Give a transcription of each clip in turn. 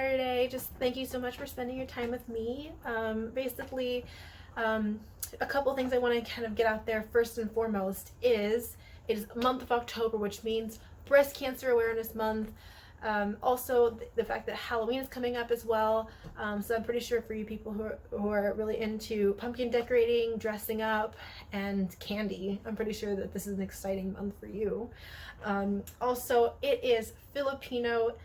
Saturday. Just thank you so much for spending your time with me. Basically, a couple things I want to kind of get out there. First and foremost is it is month of October, which means Breast Cancer Awareness Month. Also, the fact that Halloween is coming up as well. So I'm pretty sure for you people who are really into pumpkin decorating, dressing up, and candy, I'm pretty sure that this is an exciting month for you. Also, it is Filipino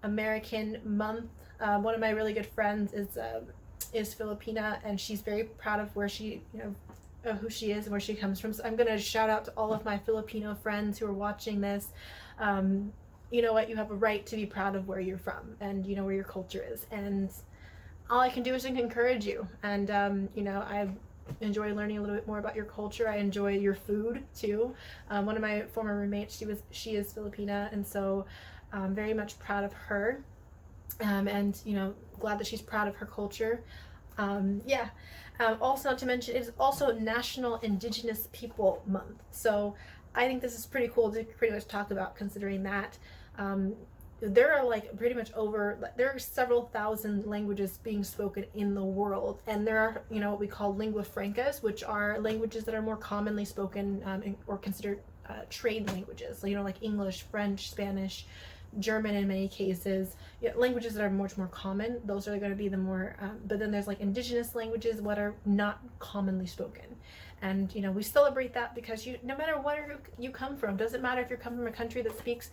American month. One of my really good friends is Filipina, and she's very proud of where she, who she is and where she comes from. So I'm gonna shout out to all of my Filipino friends who are watching this. You know what, you have a right to be proud of where you're from and where your culture is, and all I can do is encourage you. And I enjoy learning a little bit more about your culture. I enjoy your food too. One of my former roommates, she is Filipina, and so I'm very much proud of her, and glad that she's proud of her culture. Also, not to mention, it is also National Indigenous People Month, so I think this is pretty cool to pretty much talk about, considering that there are several thousand languages being spoken in the world, and there are what we call lingua francas, which are languages that are more commonly spoken or considered trade languages, like English, French, Spanish, German in many cases, languages that are much more common. Those are going to be the more but then there's like indigenous languages, what are not commonly spoken. And we celebrate that because no matter where you come from, doesn't matter if you're coming from a country that speaks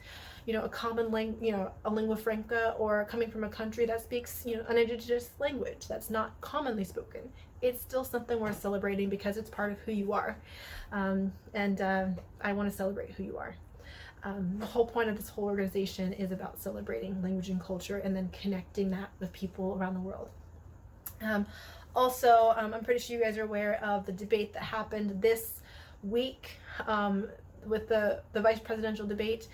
a common language, a lingua franca, or coming from a country that speaks an indigenous language that's not commonly spoken. It's still something worth celebrating because it's part of who you are. I want to celebrate who you are. The whole point of this whole organization is about celebrating language and culture, and then connecting that with people around the world. Also, I'm pretty sure you guys are aware of the debate that happened this week with the vice presidential debate.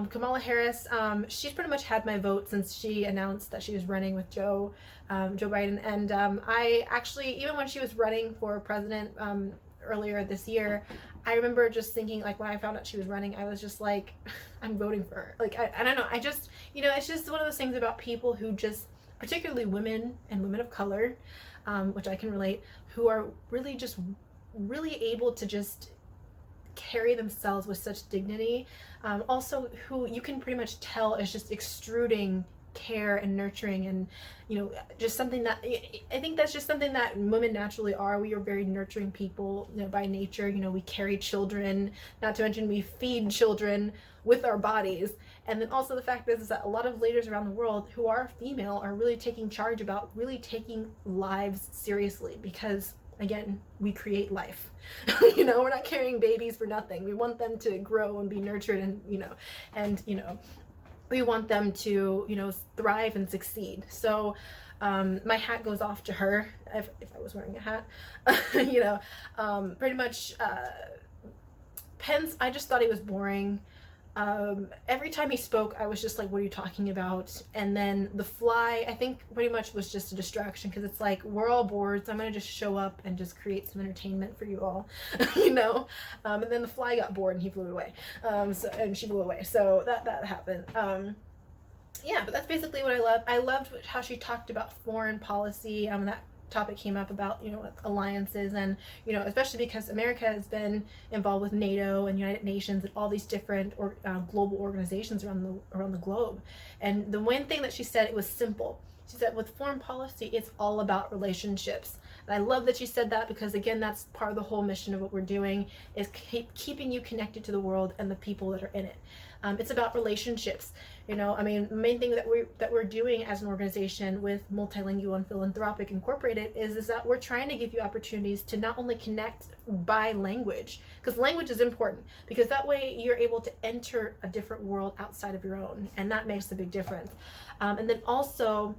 Kamala Harris, she's pretty much had my vote since she announced that she was running with Joe Biden. And I actually, even when she was running for president earlier this year, I remember just thinking, like, when I found out she was running, I was just like, I'm voting for her. Like, I don't know, I just, it's just one of those things about people who just, particularly women and women of color, which I can relate, who are really able to just carry themselves with such dignity. Also, who you can pretty much tell is just extruding care and nurturing, and just something that I think that's just something that women naturally are. We are very nurturing people by nature. We carry children, not to mention we feed children with our bodies. And then also the fact is that a lot of leaders around the world who are female are really taking charge about really taking lives seriously, because again, we create life. We're not carrying babies for nothing. We want them to grow and be nurtured, and we want them to thrive and succeed. So my hat goes off to her, if I was wearing a hat. Pretty much Pence, I just thought he was boring. Every time he spoke, I was just like, what are you talking about? And then the fly, I think pretty much was just a distraction, because it's like, we're all bored, so I'm gonna just show up and just create some entertainment for you all. And then the fly got bored and he flew away, and she flew away, so that happened. But that's basically what I love. I loved how she talked about foreign policy. That topic came up about alliances, and especially because America has been involved with NATO and United Nations and all these different global organizations around the globe. And the one thing that she said, it was simple. She said, with foreign policy, it's all about relationships. And I love that she said that, because again, that's part of the whole mission of what we're doing, is keeping you connected to the world and the people that are in it. It's about relationships. The main thing that we're doing as an organization with Multilingual and Philanthropic Incorporated is that we're trying to give you opportunities to not only connect by language, because language is important, because that way you're able to enter a different world outside of your own, and that makes a big difference. And then also,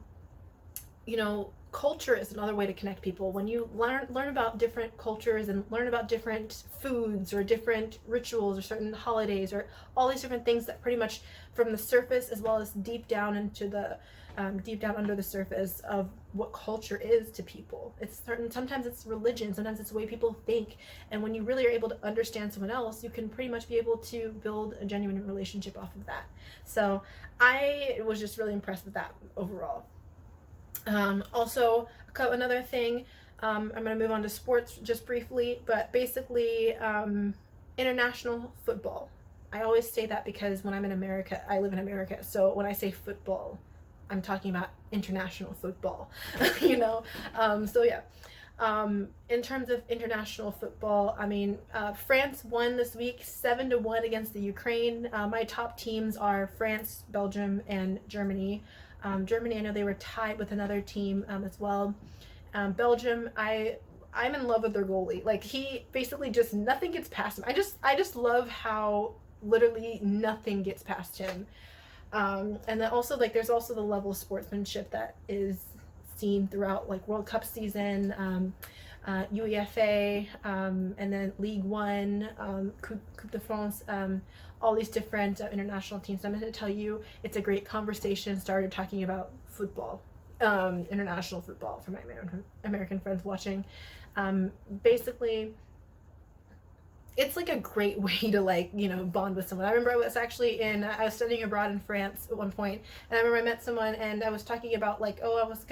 culture is another way to connect people. When you learn about different cultures and learn about different foods or different rituals or certain holidays or all these different things that pretty much from the surface as well as deep down into the deep down under the surface of what culture is to people. It's certain, sometimes it's religion, sometimes it's the way people think, and when you really are able to understand someone else, you can pretty much be able to build a genuine relationship off of that. So I was just really impressed with that overall. Also, another thing, I'm going to move on to sports just briefly, but basically international football. I always say that because when I'm in America, I live in America, so when I say football, I'm talking about international football, so yeah. In terms of international football, I mean, France won this week 7-1 against the Ukraine. My top teams are France, Belgium, and Germany. Germany, I know they were tied with another team as well. Belgium, I'm in love with their goalie. Like, he basically just nothing gets past him. I just love how literally nothing gets past him. And then also, like, there's also the level of sportsmanship that is seen throughout, like, World Cup season, UEFA, and then League One, Coupe de France, all these different international teams. So I'm going to tell you, it's a great conversation started talking about football, international football, for my American friends watching. Basically, it's like a great way to, like, bond with someone. I remember I was studying abroad in France at one point, and I remember I met someone and I was talking about, like, I was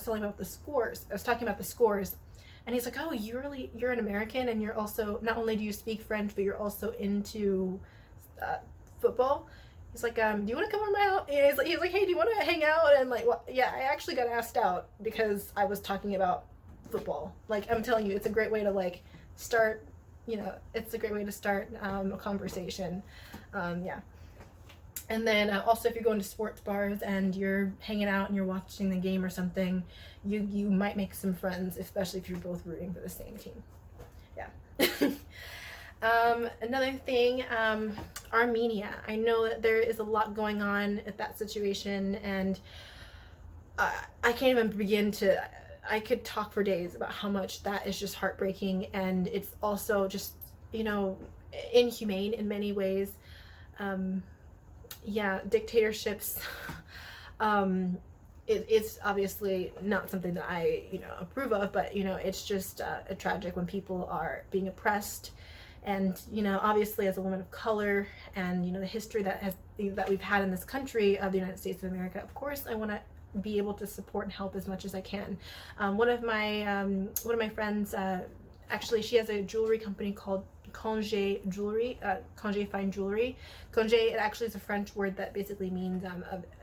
telling about the scores. I was talking about the scores, and he's like, oh, you're an American, and you're also, not only do you speak French, but you're also into football. He's like, do you want to come over my house? And he's like, hey, do you want to hang out? And like, well, yeah, I actually got asked out because I was talking about football. Like, I'm telling you, it's a great way to, like, start, it's a great way to start a conversation. Yeah. And then also, if you're going to sports bars and you're hanging out and you're watching the game or something, you might make some friends, especially if you're both rooting for the same team. Yeah. Another thing, Armenia. I know that there is a lot going on at that situation, and I can't even begin to. I could talk for days about how much that is just heartbreaking, and it's also just, inhumane in many ways. Yeah, dictatorships. It's obviously not something that I, approve of, but, it's just tragic when people are being oppressed. And, obviously, as a woman of color and, the history that we've had in this country of the United States of America, of course, I want to be able to support and help as much as I can. One of my friends, actually, she has a jewelry company called Congé Jewelry, Congé Fine Jewelry. Congé, it actually is a French word that basically means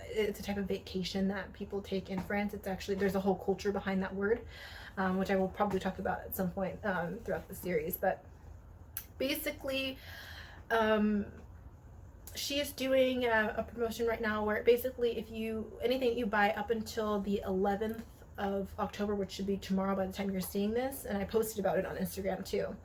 it's a type of vacation that people take in France. It's actually, there's a whole culture behind that word, which I will probably talk about at some point throughout the series. But basically, she is doing a promotion right now where basically anything you buy up until the 11th of October, which should be tomorrow by the time you're seeing this, and I posted about it on Instagram too.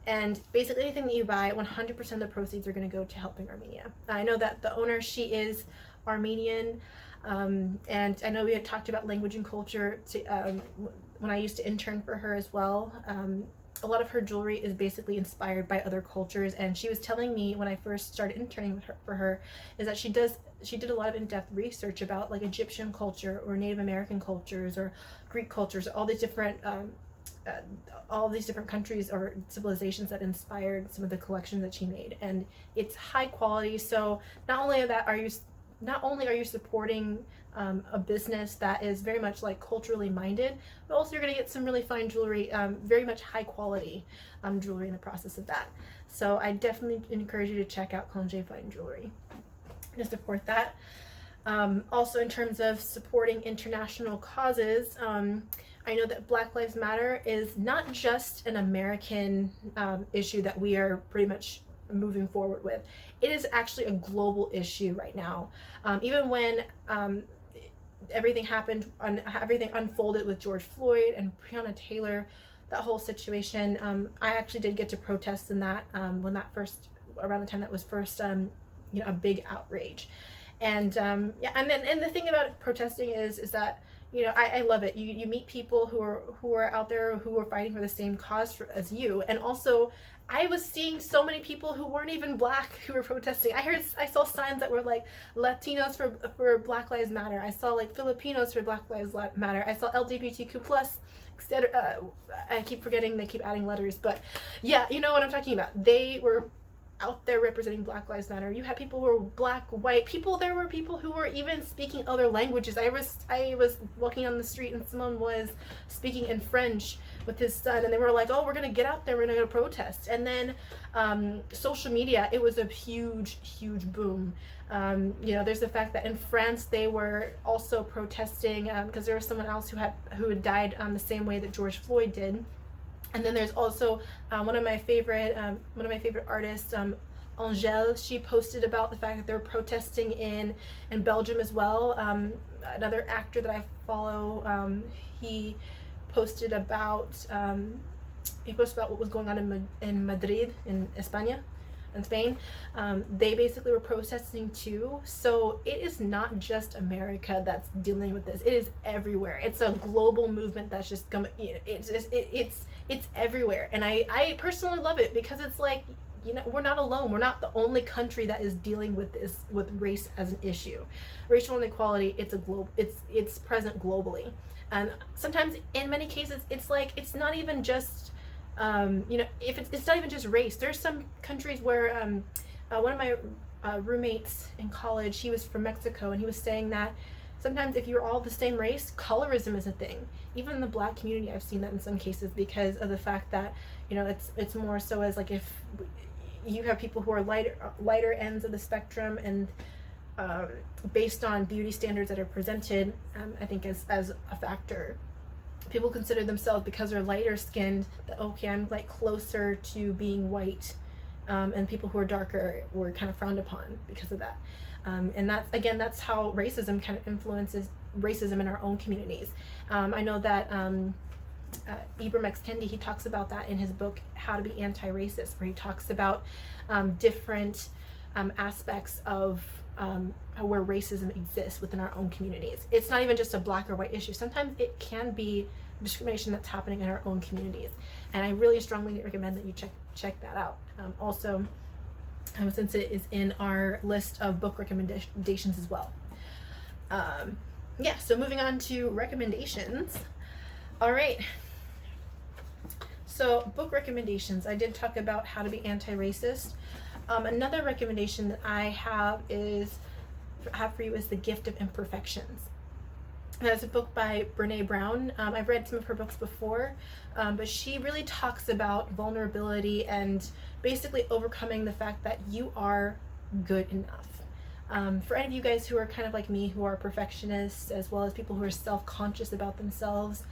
And basically anything that you buy, 100% of the proceeds are going to go to helping Armenia. I know that the owner, she is Armenian, and I know we had talked about language and culture when I used to intern for her as well. A lot of her jewelry is basically inspired by other cultures, and she was telling me when I first started interning for her is that she did a lot of in-depth research about, like, Egyptian culture or Native American cultures or Greek cultures, all these different countries or civilizations that inspired some of the collections that she made, and it's high quality. So not only are you supporting a business that is very much, like, culturally minded, but also you're going to get some really fine jewelry, very much high quality jewelry in the process of that. So I definitely encourage you to check out Congé Fine Jewelry to support that. Also, in terms of supporting international causes, I know that Black Lives Matter is not just an American issue that we are pretty much moving forward with. It is actually a global issue right now. Even when everything unfolded with George Floyd and Breonna Taylor, that whole situation, I actually did get to protest in that around the time that was first a big outrage. Yeah, and the thing about protesting is that, you know, I love it. You meet people who are out there who are fighting for the same cause as you, and also I was seeing so many people who weren't even black who were protesting. I saw signs that were like Latinos for Black Lives Matter. I saw like Filipinos for Black Lives Matter. I saw LGBTQ plus, etc. I keep forgetting they keep adding letters, but yeah, you know what I'm talking about. They were out there representing Black Lives Matter. You had people who were black, white people. There were people who were even speaking other languages. I was walking on the street and someone was speaking in French with his son, and they were like, "Oh, we're gonna get out there. We're gonna go protest." And then social media, it was a huge boom. You know, there's the fact that in France they were also protesting because there was someone else who had died the same way that George Floyd did. And then there's also one of my favorite artists, Angèle. She posted about the fact that they're protesting in Belgium as well. Another actor that I follow, he posted about what was going on in Madrid, in España, in Spain. They basically were protesting too. So it is not just America that's dealing with this. It is everywhere. It's a global movement that's just coming. It's everywhere, and I personally love it because it's like, you know, we're not alone. We're not the only country that is dealing with this, with race as an issue. Racial inequality, it's present globally, and sometimes in many cases it's like it's not even just you know, if it's not even just race. There's some countries where one of my roommates in college, he was from Mexico, and he was saying that sometimes if you're all the same race, colorism is a thing. Even in the black community, I've seen that in some cases because of the fact that, you know, it's more so as like if you have people who are lighter ends of the spectrum, and based on beauty standards that are presented, I think as a factor, people consider themselves, because they're lighter skinned, that okay, I'm like closer to being white, and people who are darker were kind of frowned upon because of that. And that's how racism kind of influences racism in our own communities. I know that Ibram X. Kendi, he talks about that in his book How to Be Anti-Racist, where he talks about different aspects of where racism exists within our own communities. It's not even just a black or white issue. Sometimes it can be discrimination that's happening in our own communities, and I really strongly recommend that you check that out. Also, since it is in our list of book recommendations as well. Yeah, so moving on to recommendations. All right. So book recommendations. I did talk about How to Be Anti-Racist. Another recommendation that I have for you is The Gift of Imperfections. That's a book by Brene Brown. I've read some of her books before, but she really talks about vulnerability and basically overcoming the fact that you are good enough. For any of you guys who are kind of like me, who are perfectionists, as well as people who are self-conscious about themselves,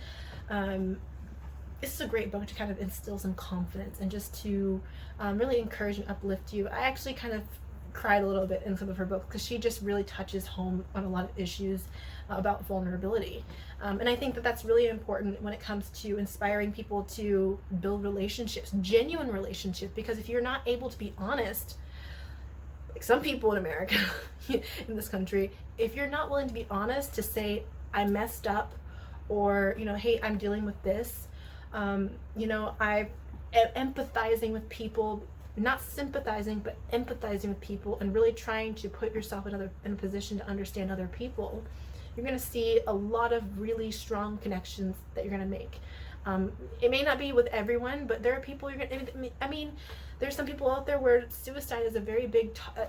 this is a great book to kind of instill some confidence and just to really encourage and uplift you. I actually kind of cried a little bit in some of her books because she just really touches home on a lot of issues about vulnerability. And I think that that's really important when it comes to inspiring people to build relationships, genuine relationships, because if you're not able to be honest, like some people in America, in this country, if you're not willing to be honest, to say, I messed up, or, you know, hey, I'm dealing with this, you know, I'm empathizing with people, not sympathizing, but empathizing with people, and really trying to put yourself in a position to understand other people, you're going to see a lot of really strong connections that you're going to make. It may not be with everyone, but there are people you're going to, I mean, there's some people out there where suicide is a very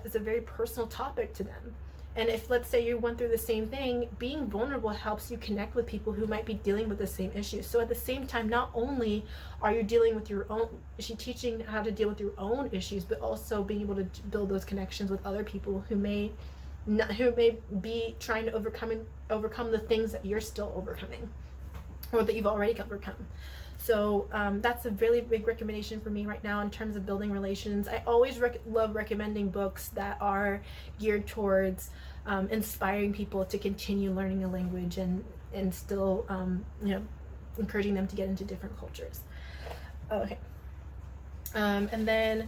is a very personal topic to them. And if, let's say, you went through the same thing, being vulnerable helps you connect with people who might be dealing with the same issues. So at the same time, not only are you dealing with your own, is she teaching how to deal with your own issues, but also being able to build those connections with other people who may be trying to overcome the things that you're still overcoming, or that you've already overcome. So that's a really big recommendation for me right now in terms of building relations. I always love recommending books that are geared towards inspiring people to continue learning a language and still you know, encouraging them to get into different cultures. Okay. And then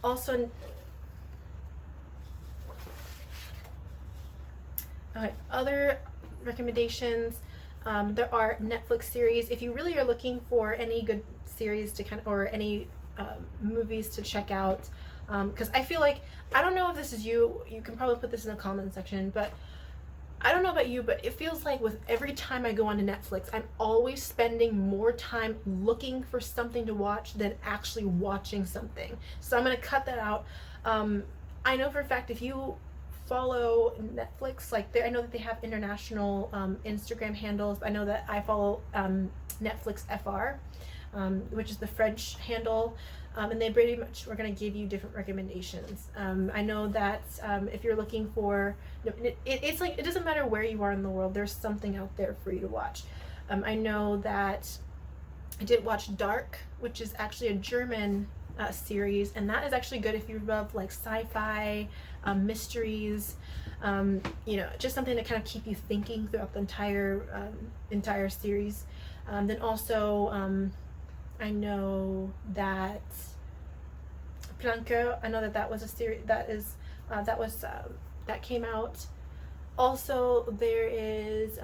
also, Other recommendations, there are Netflix series. If you really are looking for any good series to kind of, or any movies to check out, because I feel like, I don't know if this is you, you can probably put this in the comment section, but I don't know about you, but it feels like with every time I go onto Netflix, I'm always spending more time looking for something to watch than actually watching something. So I'm going to cut that out. I know for a fact if you follow Netflix, like I know that they have international Instagram handles. I know that I follow Netflix FR, which is the French handle. And they pretty much are going to give you different recommendations. I know that if you're looking for, it's like, it doesn't matter where you are in the world, there's something out there for you to watch. I know that I did watch Dark, which is actually a German series, and that is actually good if you love like sci-fi, mysteries, you know, just something to kind of keep you thinking throughout the entire series. Then also, I know that Planqueur, I know that that was a series that came out. Also, there is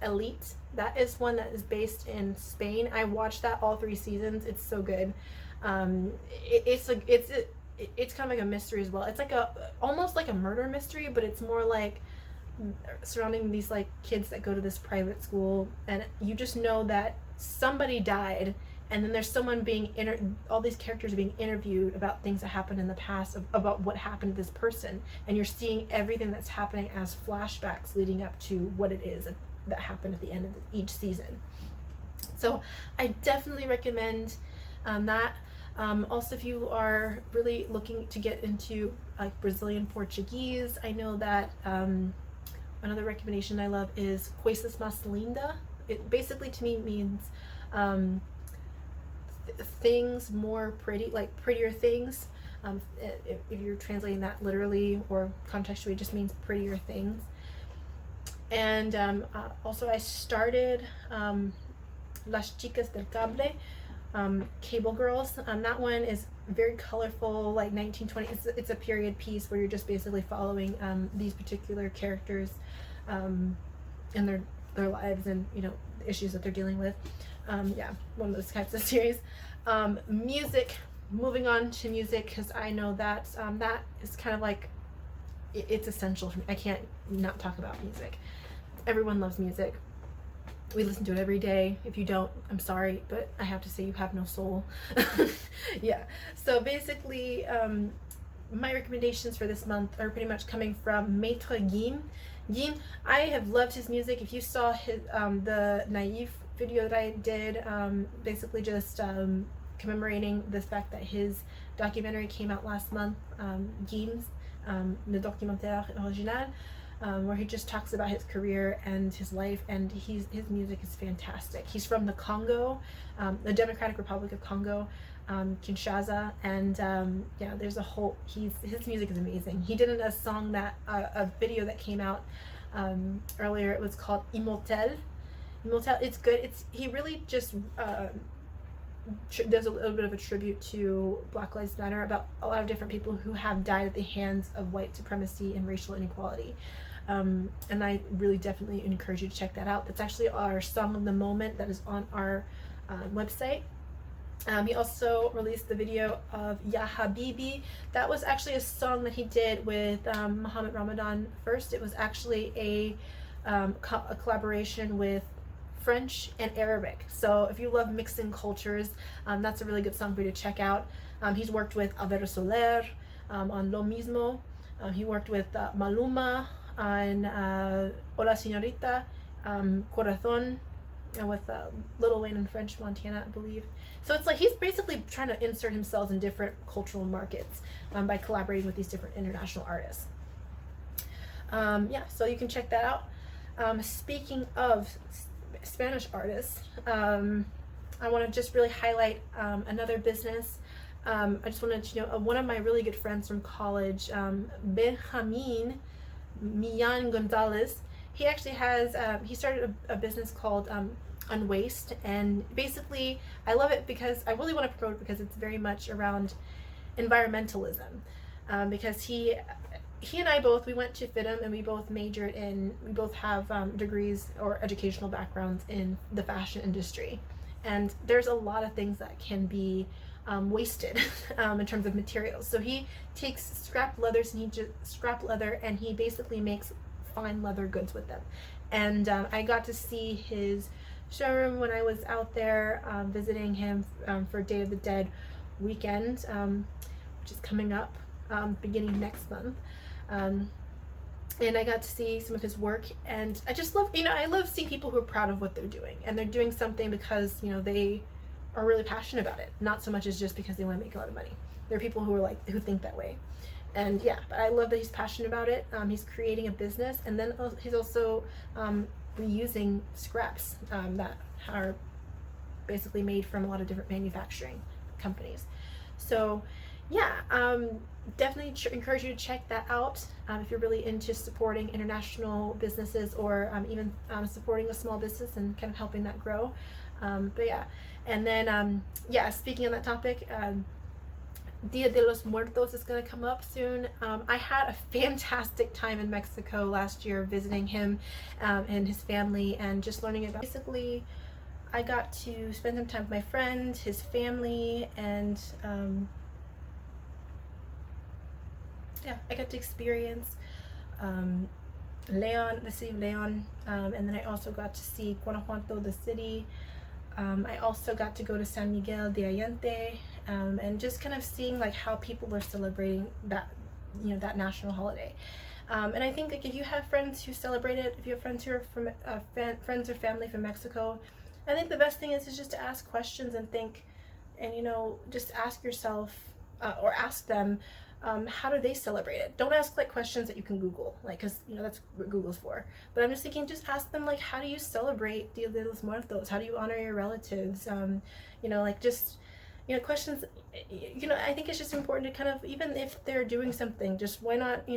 Elite. That is one that is based in Spain. I watched that all 3 seasons. It's so good. It's kind of like a mystery as well. It's like almost like a murder mystery, but it's more like surrounding these like kids that go to this private school, and you just know that somebody died, and then there's someone being all these characters are being interviewed about things that happened in the past, about what happened to this person, and you're seeing everything that's happening as flashbacks leading up to what it is that happened at the end of each season. So I definitely recommend that. Also, if you are really looking to get into like Brazilian Portuguese, I know that another recommendation I love is Coisas Mais Linda. It basically to me means things more pretty, like prettier things. If you're translating that literally or contextually, it just means prettier things. And also I started Las Chicas del Cable, Cable Girls. That one is very colorful, like 1920. It's a period piece where you're just basically following these particular characters in their lives and, you know, the issues that they're dealing with. Yeah, one of those types of series. Music, moving on to music, because I know that that is kind of like, it's essential for me. I can't not talk about music. Everyone loves music. We listen to it every day. If you don't, I'm sorry, but I have to say you have no soul. Yeah, so basically my recommendations for this month are pretty much coming from Maître Guim. I have loved his music. If you saw his the Naive video that I did, basically just commemorating the fact that his documentary came out last month, Guim's, Le Documentaire Original, where he just talks about his career and his life, and his music is fantastic. He's from the Congo, the Democratic Republic of Congo, Kinshasa, and yeah, there's a whole, his music is amazing. He did a song that, a video that came out earlier. It was called Immortel. It's good. He really just there's a little bit of a tribute to Black Lives Matter, about a lot of different people who have died at the hands of white supremacy and racial inequality. And I really definitely encourage you to check that out. That's actually our song of the moment that is on our website. He also released the video of Ya Habibi. That was actually a song that he did with Muhammad Ramadan first. It was actually a collaboration with French and Arabic. So if you love mixing cultures, that's a really good song for you to check out. He's worked with Alvaro Soler on Lo Mismo. He worked with Maluma on Hola Señorita, Corazon, with Lil Wayne in French Montana, I believe. So it's like he's basically trying to insert himself in different cultural markets by collaborating with these different international artists. Yeah, so you can check that out. Speaking of Spanish artists, I want to just really highlight another business. I just wanted to know one of my really good friends from college, Benjamin Millan Gonzalez. He actually has he started a business called Unwaste, and basically I love it because I really want to promote it because it's very much around environmentalism, because he he and I both, we went to FITM, and we both majored in, we both have degrees or educational backgrounds in the fashion industry. And there's a lot of things that can be wasted in terms of materials. So he takes scrap leathers and scrap leather, and he basically makes fine leather goods with them. And I got to see his showroom when I was out there visiting him for Day of the Dead weekend, which is coming up beginning next month. And I got to see some of his work, and I just love, I love seeing people who are proud of what they're doing, and they're doing something because, they are really passionate about it, not so much as just because they want to make a lot of money. There are people who are who think that way. And yeah, but I love that he's passionate about it. He's creating a business, and then he's also reusing scraps that are basically made from a lot of different manufacturing companies. So yeah, definitely encourage you to check that out if you're really into supporting international businesses, or even supporting a small business and kind of helping that grow. But yeah, and then yeah, speaking on that topic, Dia de los Muertos is going to come up soon. I had a fantastic time in Mexico last year visiting him and his family, and just learning about, basically I got to spend some time with my friend, his family, and yeah, I got to experience Leon, the city of Leon, and then I also got to see Guanajuato, the city. I also got to go to San Miguel de Allende, and just kind of seeing how people are celebrating that, that national holiday. And I think if you have friends who celebrate it, if you have friends who are from friends or family from Mexico, I think the best thing is just to ask questions and think, and just ask yourself or ask them, how do they celebrate it? Don't ask questions that you can Google, because that's what Google's for. But I'm just thinking, just ask them how do you celebrate Dia de los Muertos? How do you honor your relatives? Just questions. I think it's just important to kind of, even if they're doing something, just why not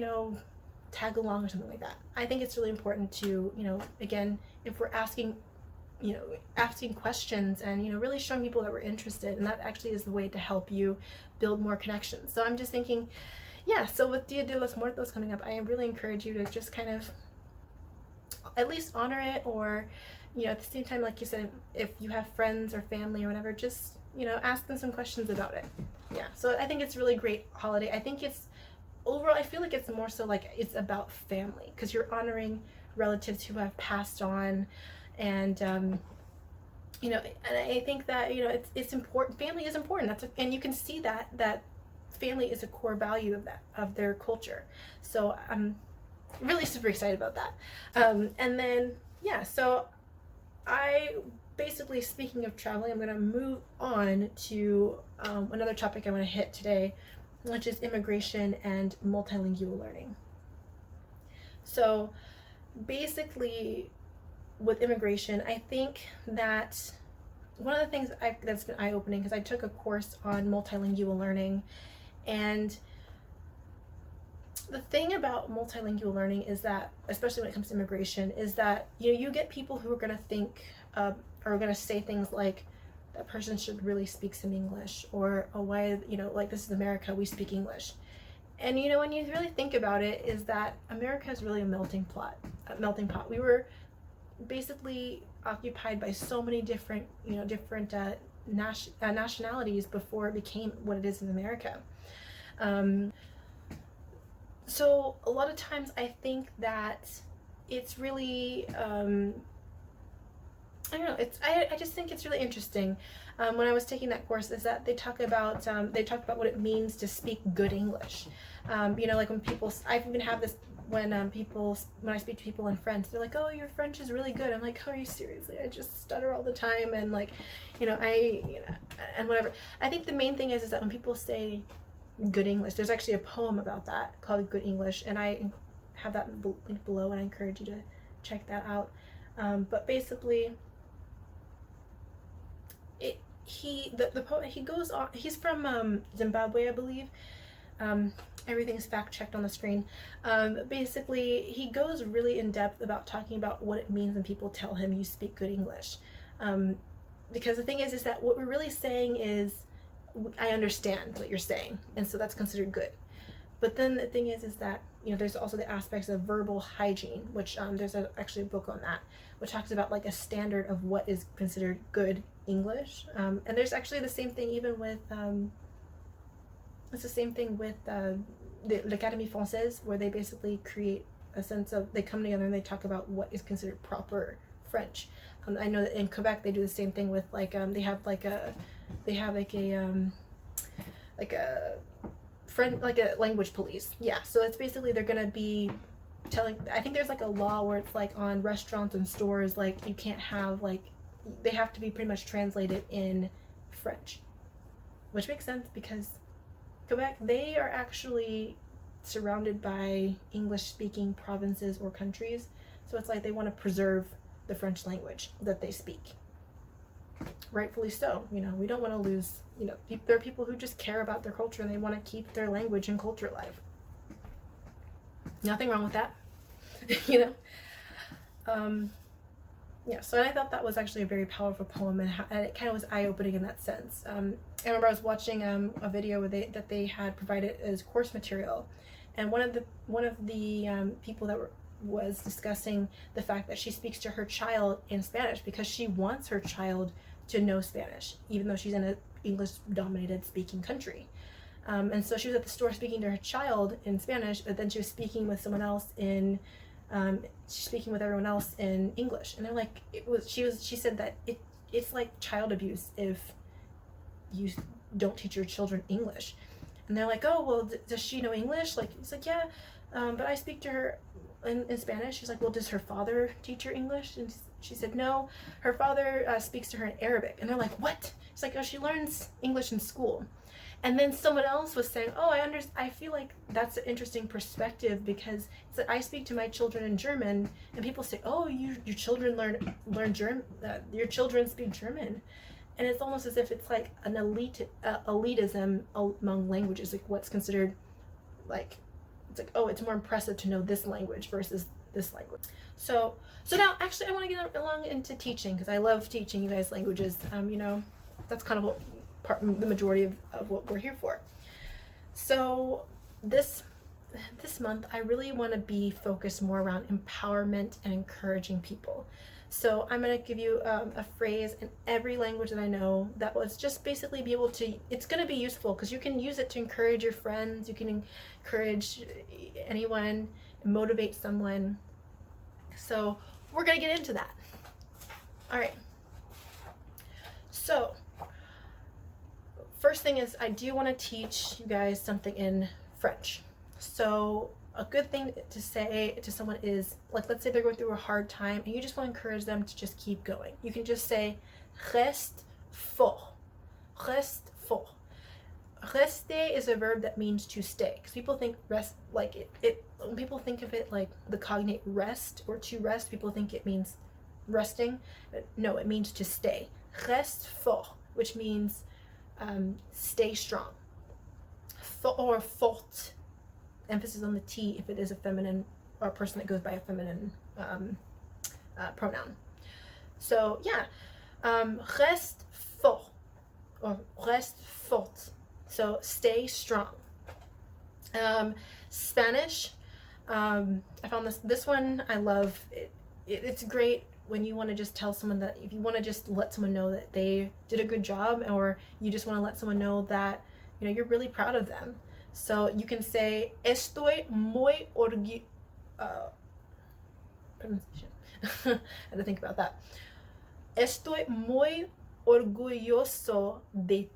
tag along or something like that. I think it's really important to again, if we're asking questions and really showing people that we're interested, and that actually is the way to help you build more connections. So I'm just thinking, yeah, so with Dia de los Muertos coming up, I really encourage you to just kind of at least honor it, or at the same time, like you said, if you have friends or family or whatever, just ask them some questions about it. Yeah, so I think it's a really great holiday. I think it's overall, I feel like it's more so it's about family, because you're honoring relatives who have passed on. And and I think that it's important. Family is important. And you can see that family is a core value of their culture. So I'm really super excited about that. And then yeah, so I basically, speaking of traveling, I'm going to move on to another topic I want to hit today, which is immigration and multilingual learning. So basically, with immigration, I think that one of the things that's been eye-opening, because I took a course on multilingual learning, and the thing about multilingual learning is that, especially when it comes to immigration, is that you get people who are going to think or are going to say things like, that person should really speak some English, or oh, why, this is America, we speak English. And when you really think about it, is that America is really a melting pot. We were basically occupied by so many different nationalities before it became what it is in America. So a lot of times I think that it's really I don't know, I just think it's really interesting. When I was taking that course, is that they talk about what it means to speak good English. When people, I even have this when I speak to people and friends, they're like, oh, your French is really good. I'm like, oh, are you seriously? I just stutter all the time, and and whatever. I think the main thing is that when people say good English, there's actually a poem about that called Good English, and I have that linked below, and I encourage you to check that out. But basically, the poet, he goes on, he's from Zimbabwe, I believe. Everything's fact checked on the screen. Basically, he goes really in depth about talking about what it means when people tell him you speak good English. Because the thing is that what we're really saying is, I understand what you're saying, and so that's considered good. But then the thing is that, you know, there's also the aspects of verbal hygiene, which there's actually a book on that, which talks about like a standard of what is considered good English. And there's actually the same thing even with, it's the same thing with l'Académie Française, where they basically create a sense of, they come together and they talk about what is considered proper French. I know that in Quebec they do the same thing with like they have a friend, like a language police. Yeah, so it's basically they're gonna be telling, I think there's like a law where it's like on restaurants and stores, like you can't have like, they have to be pretty much translated in French, which makes sense because Quebec, they are actually surrounded by English speaking provinces or countries, so it's like they want to preserve the French language that they speak. Rightfully so. You know, we don't want to lose, you know, there are people who just care about their culture and they want to keep their language and culture alive. Nothing wrong with that. You know. Yeah, so I thought that was actually a very powerful poem, and it kind of was eye-opening in that sense. I remember I was watching a video where they had provided as course material, and one of the people that was discussing the fact that she speaks to her child in Spanish because she wants her child to know Spanish, even though she's in an English-dominated speaking country. And so she was at the store speaking to her child in Spanish, but then she was speaking with someone else in she's speaking with everyone else in English, and they're like, she said that it's like child abuse if you don't teach your children English. And they're like, oh, well, does she know English? Like, he's like, yeah, but I speak to her in Spanish. She's like, well, does her father teach her English? And she said, no, her father speaks to her in Arabic. And they're like, what? She's like, oh, she learns English in school. And then someone else was saying, oh, I feel like that's an interesting perspective because it's that I speak to my children in German, and people say, oh, your children learn German, your children speak German. And it's almost as if it's like an elitism among languages, like what's considered like, it's like, oh, it's more impressive to know this language versus this language. So now actually I want to get along into teaching because I love teaching you guys languages. You know, that's kind of the majority of what we're here for. So this month I really want to be focused more around empowerment and encouraging people. So I'm going to give you a phrase in every language that I know that was just basically be able to, it's going to be useful because you can use it to encourage your friends, you can encourage anyone, motivate someone. So we're going to get into that. All right. So first thing is I do want to teach you guys something in French. So a good thing to say to someone is, like, let's say they're going through a hard time and you just want to encourage them to just keep going. You can just say, reste fort. Reste fort. Rester is a verb that means to stay. Because people think rest, like when people think of it like the cognate rest or to rest, people think it means resting. But no, it means to stay. Reste fort, which means stay strong. Or forte. Emphasis on the T if it is a feminine or a person that goes by a feminine pronoun. So yeah, reste fort or reste forte. So stay strong. Spanish, I found this one I love. It's great when you want to just tell someone that, if you want to just let someone know that they did a good job, or you just want to let someone know that, you know, you're really proud of them. So you can say, estoy muy orgulloso. Pronunciation. I had to think about that. Estoy muy orgulloso de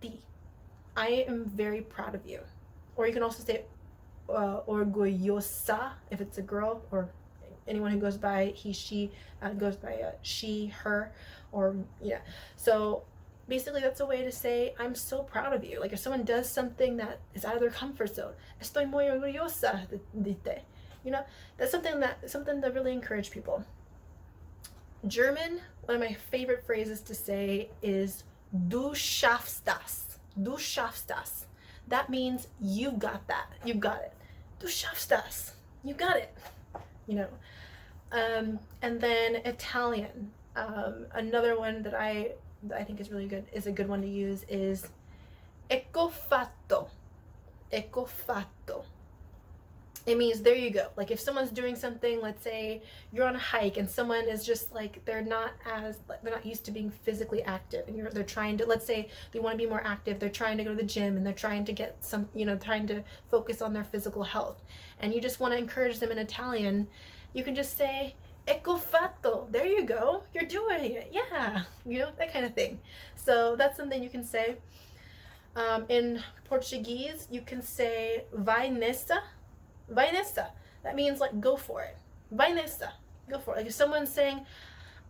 ti. I am very proud of you. Or you can also say orgullosa if it's a girl, or anyone who goes by he, she, goes by she, her, or yeah. So basically that's a way to say I'm so proud of you. Like if someone does something that is out of their comfort zone, estoy muy orgullosa de ti. You know, that's something to really encourage people. German, one of my favorite phrases to say is du schaffst das. Du schaffst das. That means you've got that. You've got it. Du schaffst das. You got it. You know. And then Italian. Another one that I think is really good, is a good one to use, is ecco fatto. ecco fatto. It means there you go. Like if someone's doing something, let's say you're on a hike and someone is just like they're not used to being physically active, and they're trying to, let's say they want to be more active, they're trying to go to the gym and they're trying to get some, trying to focus on their physical health, and you just want to encourage them in Italian, you can just say ecco fatto. There you go. You're doing it. Yeah. That kind of thing. So that's something you can say. In Portuguese, you can say vai nessa. Vai nessa. That means like go for it. Vai nessa. Go for it. Like if someone's saying,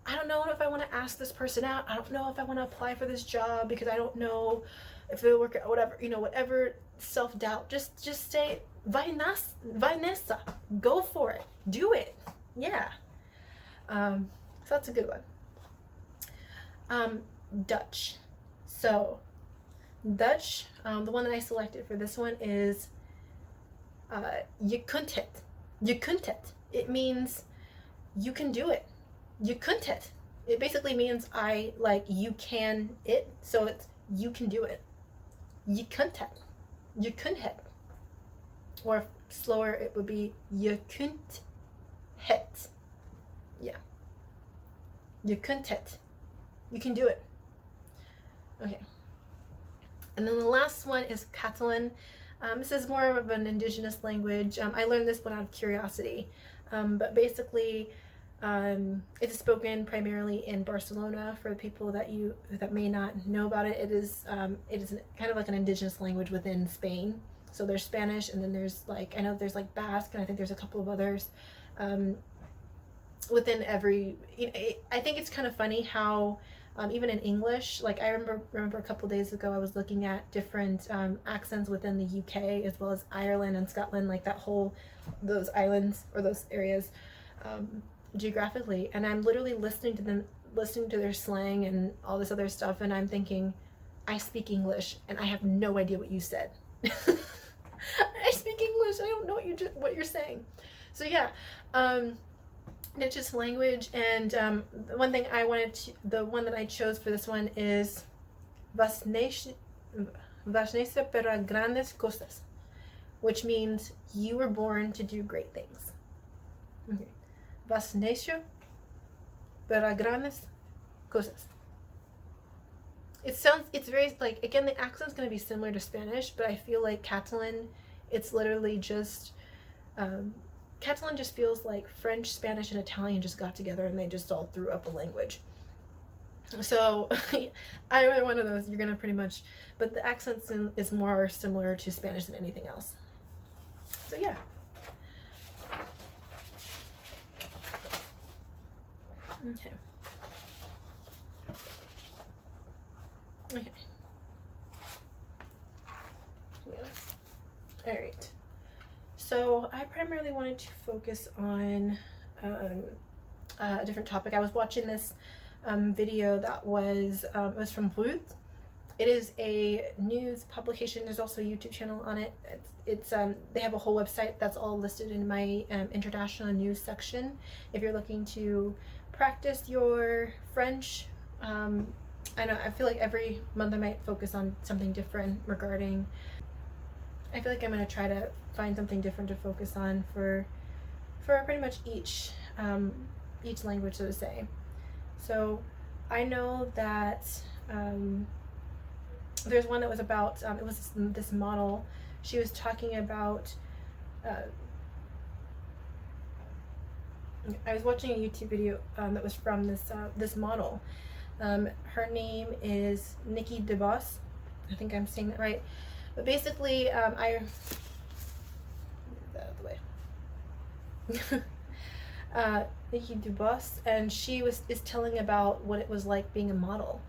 I don't know if I want to ask this person out. I don't know if I want to apply for this job because I don't know if it'll work out, whatever, whatever self-doubt. Just say vai nessa. Go for it. Do it. Yeah. So that's a good one. Dutch. So Dutch, the one that I selected for this one is je kunt het. Je kunt het. It means you can do it. Je kunt het. It basically means you can it. So it's you can do it. Je kunt het. Je kunt het. Or slower, it would be je kunt het. Yeah. Je kunt het. You can do it. Okay. And then the last one is Catalan. This is more of an indigenous language. I learned this one out of curiosity. But basically, it's spoken primarily in Barcelona. For the people that may not know about it, it is kind of like an indigenous language within Spain. So there's Spanish, and then there's I know there's Basque, and I think there's a couple of others. Within every, I think it's kind of funny how even in English, I remember a couple days ago I was looking at different accents within the UK as well as Ireland and Scotland, those islands or those areas geographically, and I'm literally listening to their slang and all this other stuff, and I'm thinking, I speak English and I have no idea what you said. I speak English, I don't know what you're saying. So yeah, it's just language. And the one thing the one that I chose for this one is vas néixer para grandes cosas, which means you were born to do great things. Okay. Vas néixer para grandes cosas. It's very, again, the accent's going to be similar to Spanish, but I feel like Catalan, it's literally just, Catalan just feels like French, Spanish, and Italian just got together and they just all threw up a language. So either one of those, you're going to pretty much, but the accent is more similar to Spanish than anything else. So yeah. Okay. Okay. Yeah. All right. So I primarily wanted to focus on a different topic. I was watching this video that was it was from Ruth. It is a news publication. There's also a YouTube channel on it. It's they have a whole website that's all listed in my international news section. If you're looking to practice your French, I know I feel like every month I might focus on something different regarding. I feel like I'm going to try to find something different to focus on for pretty much each language, so to say. So I know that there's one that was about it was this model. She was talking about I was watching a YouTube video that was from this model. Her name is Nikki DeBoss. I think I'm saying that right. But basically, I move that out of the way. Nikki DeBoss, and she is telling about what it was like being a model,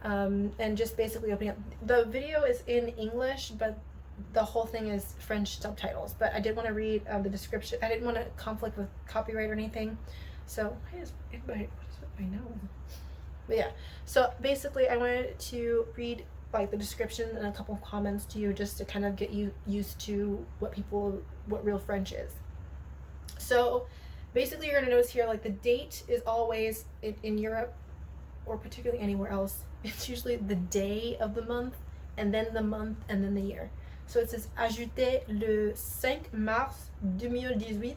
and just basically opening up. The video is in English, but the whole thing is French subtitles. But I did want to read the description. I didn't want to conflict with copyright or anything, so I know. But yeah, so basically, I wanted to read the description and a couple of comments to you just to kind of get you used to what real French is. So basically you're going to notice here the date is always in Europe or particularly anywhere else, it's usually the day of the month and then the month and then the year. So it says ajouté le 5 mars 2018.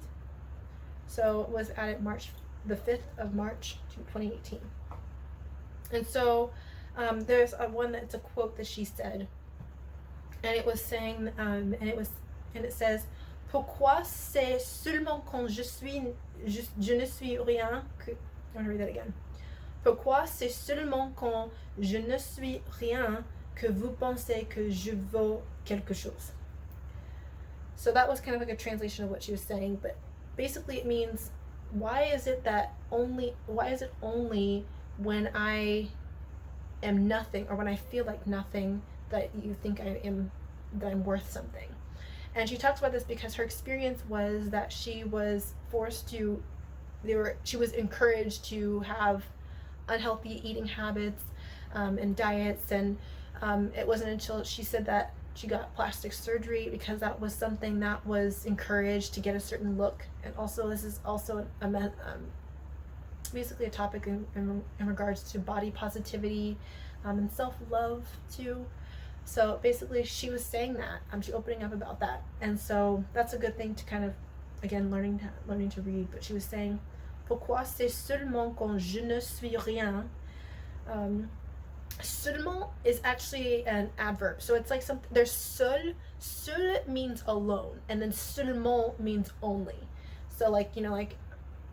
So it was added the 5th of March 2018. And so there's one that's a quote that she said, and it was saying, and it says, pourquoi c'est seulement quand je ne suis rien que, I'm gonna read that again. Pourquoi c'est seulement quand je ne suis rien que vous pensez que je vaux quelque chose? So that was kind of like a translation of what she was saying, but basically it means, why is it only when I am nothing, or when I feel like nothing, that you think that I'm worth something? And she talks about this because her experience was that she was she was encouraged to have unhealthy eating habits and diets, and it wasn't until she said that she got plastic surgery because that was something that was encouraged to get a certain look. And also, this is also basically a topic in regards to body positivity and self-love too. So basically she was saying that, she's opening up about that, and so that's a good thing to kind of, again, learning to read. But she was saying, pourquoi c'est seulement quand je ne suis rien. Seulement is actually an adverb, so it's like something, there's seul means alone, and then seulement means only. So like, like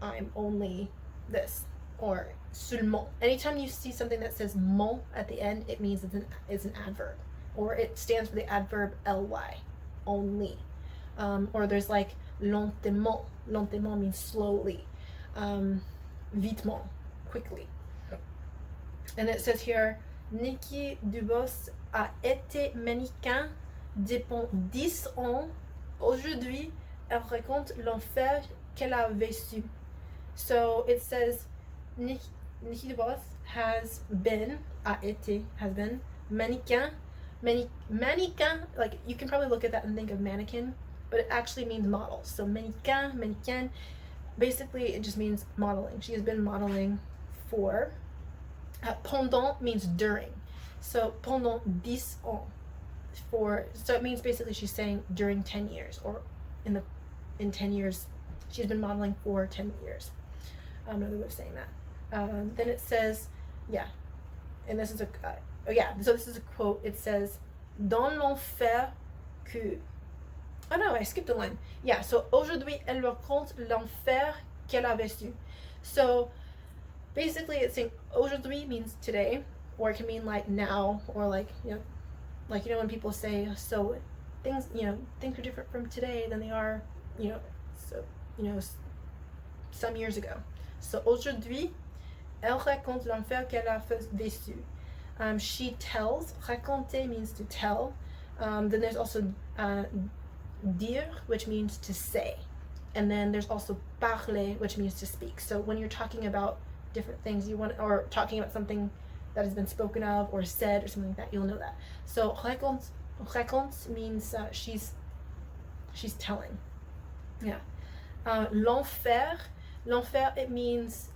I'm only this, or seulement. Anytime you see something that says mon at the end, it means it's an adverb, or it stands for the adverb ly, only. Or there's like lentement. Lentement means slowly. Vitement, quickly. And it says here, Nikki Dubos a été mannequin depuis 10 ans. Aujourd'hui, elle raconte l'enfer qu'elle a vécu. So it says Nikki Dubos has been mannequin. Mannequin, like you can probably look at that and think of mannequin, but it actually means model. So mannequin, basically it just means modeling. She has been modeling for, pendant means during. So pendant 10 ans, so it means basically she's saying during 10 years, or in 10 years, she's been modeling for 10 years. Another way of saying that. Then it says, and this is so this is a quote. It says, dans l'enfer que, oh no, I skipped a line. So aujourd'hui elle raconte l'enfer qu'elle a vécu. So basically it's saying aujourd'hui means today, or it can mean like now, or like, when people say, so things are different from today than they are, some years ago. So aujourd'hui elle raconte l'enfer qu'elle a vécu. She tells. Raconter means to tell. Then there's also dire, which means to say, and then there's also parler, which means to speak. So when you're talking about different things or talking about something that has been spoken of or said or something like that, you'll know that. So raconte means she's telling. L'enfer, it means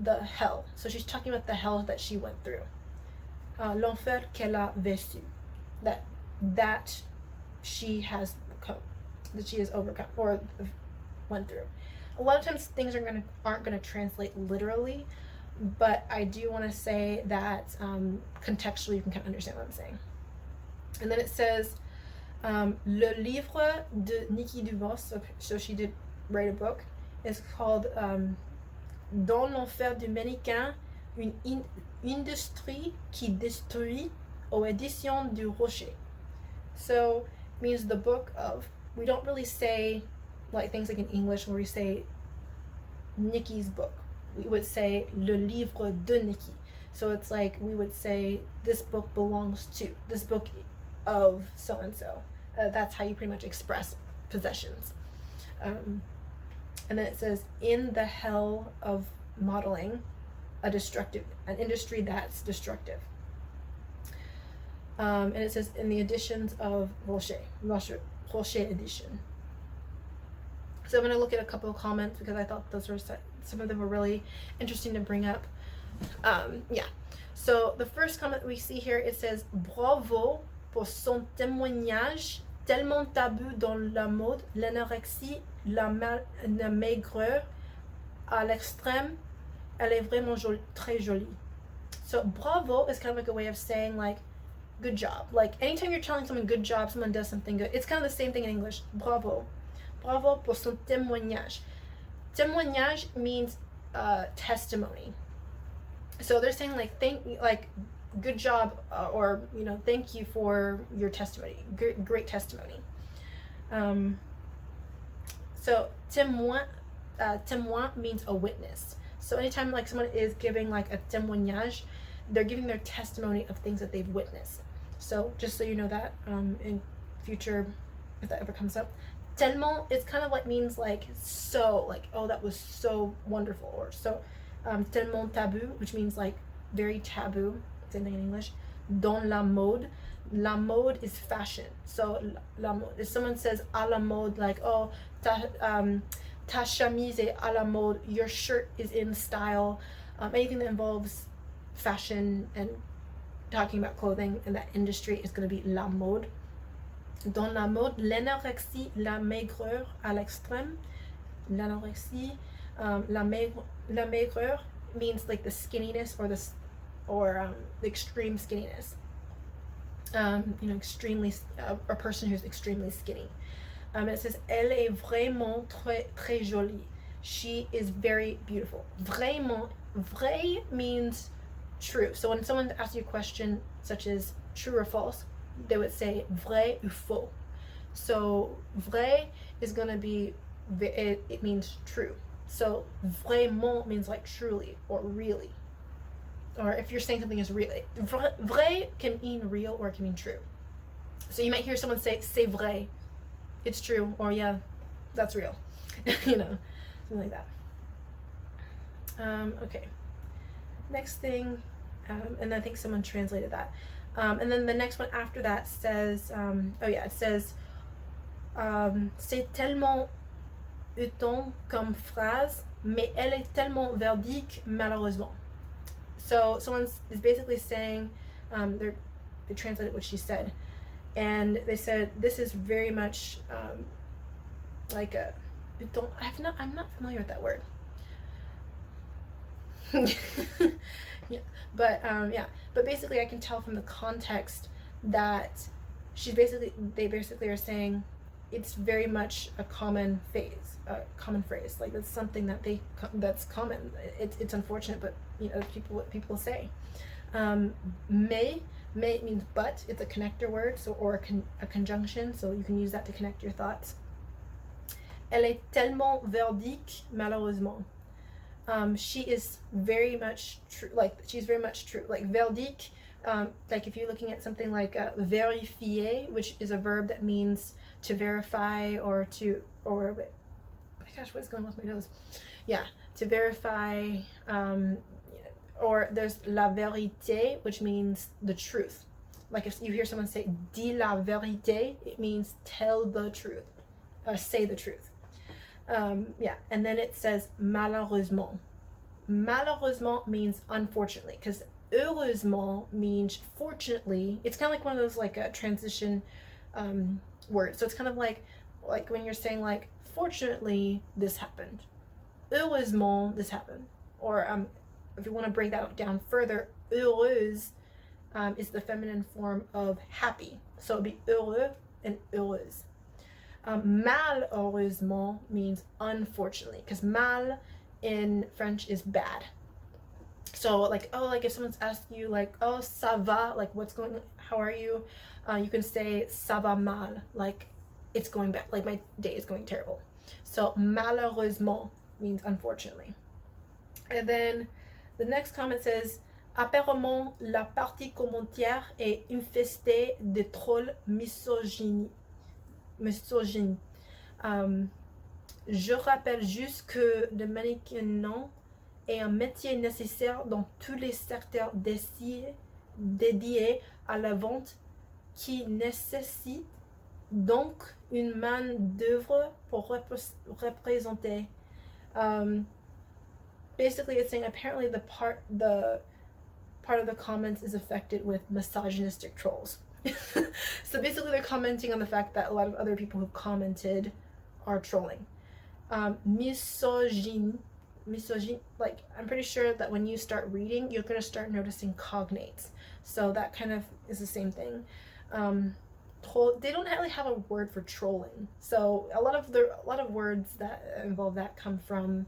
the hell. So she's talking about the hell that she went through. L'enfer qu'elle a vécu, that she has overcome or went through. A lot of times things aren't gonna translate literally, but I do want to say that contextually you can kind of understand what I'm saying. And then it says, le livre de Nikki Dubos, so she did write a book. It's called Dans l'enfer du mannequin, une industrie qui détruit aux éditions du Rocher. So it means the book of, we don't really say like things like in English where we say Nikki's book. We would say le livre de Nikki. So it's like we would say this book belongs to, this book of so and so. That's how you pretty much express possessions. And then it says, in the hell of modeling, an industry that's destructive. And it says in the editions of Rocher edition. So I'm going to look at a couple of comments because I thought some of them were really interesting to bring up. So the first comment we see here, it says, bravo pour son témoignage tellement tabou dans la mode, l'anorexie, la maigreur à l'extrême, elle est vraiment très jolie. So bravo is kind of like a way of saying like good job. Like anytime you're telling someone good job, someone does something good, it's kind of the same thing in English. Bravo. Bravo pour son témoignage. Témoignage means testimony. So they're saying like good job, or thank you for your testimony. Great testimony. So témoin means a witness. So anytime like someone is giving like a témoignage, they're giving their testimony of things that they've witnessed. So just so you know that in future, if that ever comes up, tellement it's kind of like means like so, like oh that was so wonderful, or so tellement tabou, which means like very taboo, same thing in English. Dans la mode is fashion. So la mode, if someone says à la mode, like oh ta chemise est à la mode, your shirt is in style, anything that involves fashion and talking about clothing in that industry is going to be la mode. Dans la mode, l'anorexie, la maigreur à l'extrême. L'anorexie, la maigreur means like the skinniness or the extreme skinniness. Extremely a person who's extremely skinny. It says elle est vraiment très jolie. She is very beautiful. Vraiment, vrai means true. So when someone asks you a question such as true or false, they would say vrai ou faux. So vrai is going to be, it means true. So vraiment means like truly or really. Or if you're saying something is real, vrai can mean real or it can mean true. So you might hear someone say c'est vrai, it's true, or yeah, that's real. Something like that. Okay. Next thing, and I think someone translated that. And then the next one after that says, it says, c'est tellement étonnant comme phrase, mais elle est tellement véridique, malheureusement. So someone is basically saying, they translated what she said, and they said this is very much like a. I'm not familiar with that word. Yeah, but basically I can tell from the context that they basically are saying it's very much a common phrase. Like it's something that's common. It's unfortunate, but people say. Mais means but. It's a connector word, or a conjunction, so you can use that to connect your thoughts. Elle est tellement véridique, malheureusement. She is very much true. Like she's very much true. Like véridique, like if you're looking at something like vérifier, which is a verb that means to verify or oh my gosh, what's going on with my nose? Yeah, to verify. Or there's la vérité, which means the truth. Like if you hear someone say dis la vérité, it means tell the truth, say the truth. And then it says malheureusement. Malheureusement means unfortunately, because heureusement means fortunately. It's kind of like one of those like a transition words. So it's kind of like when you're saying like fortunately this happened, heureusement this happened. Or if you want to break that down further, heureuse is the feminine form of happy. So it'd be heureux and heureuse. Malheureusement means unfortunately, because mal in French is bad. So like if someone's asking you like oh ça va, like how are you, you can say ça va mal, like it's going bad, like my day is going terrible. So malheureusement means unfortunately. And then the next comment says apparemment la partie commentaire est infestée de trolls misogynes. Je rappelle juste que le mannequinat est un métier nécessaire dans tous les secteurs dédiés à la vente qui nécessite donc une main d'œuvre pour représenter. Basically it's saying apparently the part of the comments is affected with misogynistic trolls. So basically they're commenting on the fact that a lot of other people who commented are trolling. Misogyne, like I'm pretty sure that when you start reading, you're going to start noticing cognates. So that kind of is the same thing. They don't really have a word for trolling. So a lot of words that involve that come from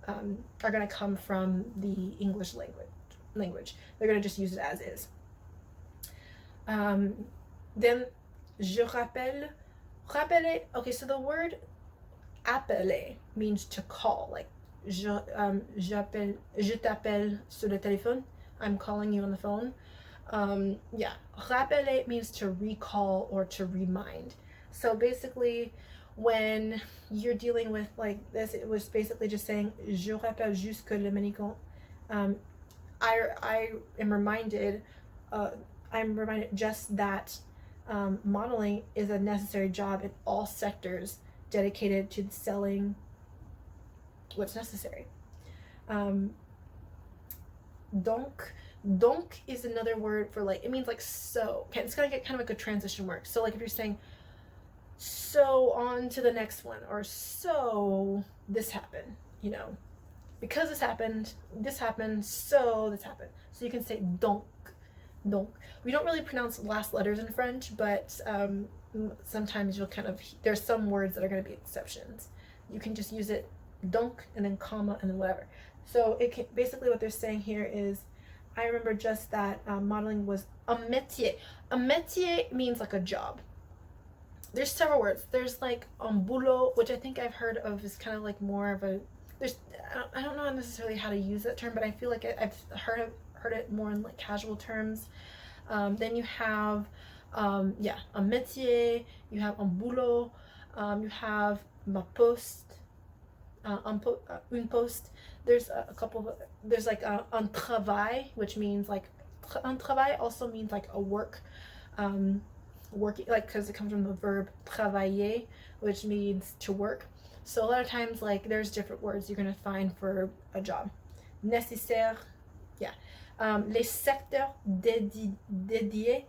are going to come from the English language. They're going to just use it as is. Then je rappelle, rappeler. Okay, so the word appeler means to call, like je t'appelle sur le téléphone. I'm calling you on the phone. Yeah, rappeler means to recall or to remind. So basically, when you're dealing with like this, it was basically just saying je rappelle juste que le médicament. I am reminded. I'm reminded just that modeling is a necessary job in all sectors dedicated to selling what's necessary. Donc is another word for like, it means like so. Okay, it's gonna get kind of like a transition work. So like if you're saying, so on to the next one, or so this happened, you know, because this happened, so this happened. So you can say donc. We don't really pronounce last letters in French, but sometimes you'll kind of, there's some words that are going to be exceptions. You can just use it donc and then comma and then whatever. So it can, basically what they're saying here is, I remember just that modeling was a métier. A métier means like a job. There's several words. There's like boulot, which I think I've heard of is kind of like more of a, I don't know necessarily how to use that term, but I feel like I've heard it more in like casual terms. Then you have a métier, you have un boulot, you have ma poste, une poste. There's a couple of, there's like un travail, which means like, un travail also means like a work, working, like, because it comes from the verb travailler, which means to work. So a lot of times, like, there's different words you're going to find for a job. Nécessaire, yeah. Les secteurs dédiés,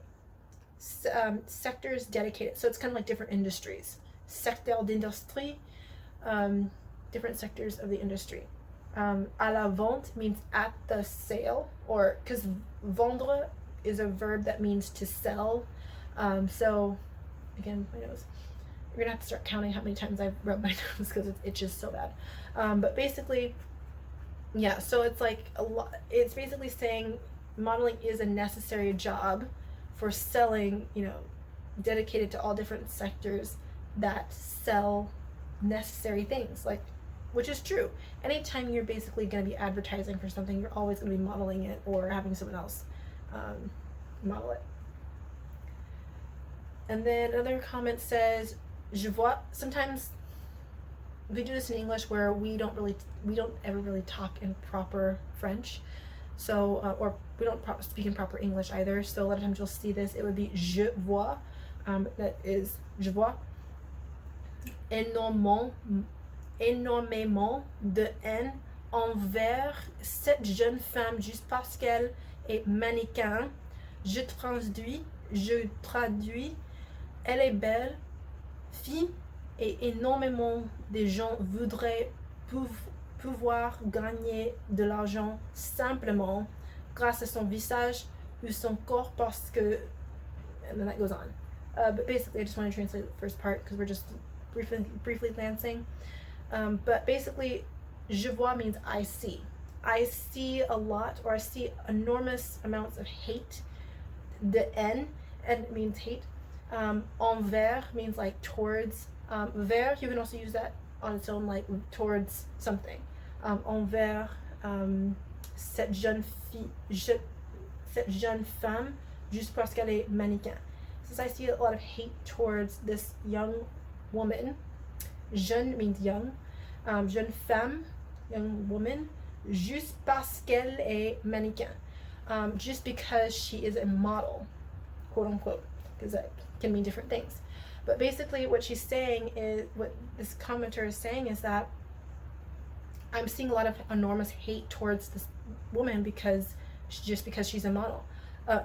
sectors dedicated. So it's kind of like different industries. Secteur d'industrie, different sectors of the industry. À la vente means at the sale, or because vendre is a verb that means to sell. So again, my nose. You're gonna have to start counting how many times I've rubbed my nose because it itches so bad. But basically, yeah, so it's like a lot. It's basically saying modeling is a necessary job for selling, you know, dedicated to all different sectors that sell necessary things, like, which is true. Anytime you're basically going to be advertising for something, you're always going to be modeling it or having someone else model it. And then another comment says, je vois. Sometimes we do this in English where we don't ever really talk in proper French, so or we don't speak in proper English either. So a lot of times you'll see this. It would be je vois. That is je vois. Énormément de haine envers cette jeune femme juste parce qu'elle est mannequin. Je traduis. Elle est belle, fille, et énormément de gens voudraient pouvoir gagner de l'argent simplement grâce à son visage ou son corps parce que, and then that goes on. But basically, I just want to translate the first part because we're just briefly glancing. But basically, je vois means I see. I see a lot, or I see enormous amounts of hate. De haine, and it means hate. Envers means like towards. Vers, you can also use that on its own, like towards something. Envers cette jeune femme, juste parce qu'elle est mannequin. Since I see a lot of hate towards this young woman. Jeune means young. Jeune femme, young woman, juste parce qu'elle est mannequin. Just because she is a model, quote unquote, because that can mean different things. But basically what she's saying is, what this commenter is saying is that I'm seeing a lot of enormous hate towards this woman because she's a model.